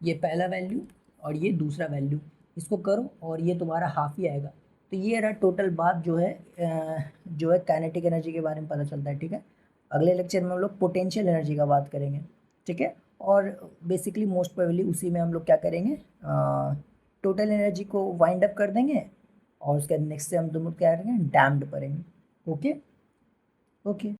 ये पहला वैल्यू और ये दूसरा वैल्यू, इसको करो और ये तुम्हारा हाफ ही आएगा। तो ये रहा टोटल बात, जो है काइनेटिक एनर्जी के बारे में पता चलता है, ठीक है। अगले लेक्चर में हम लोग पोटेंशियल एनर्जी का बात करेंगे, ठीक है। और बेसिकली मोस्ट प्रोबेबली उसी में हम लोग क्या करेंगे, टोटल एनर्जी को वाइंड अप कर देंगे, और उसके नेक्स्ट से हम तुम लोग क्या करेंगे, डैम्ड करेंगे। Okay okay.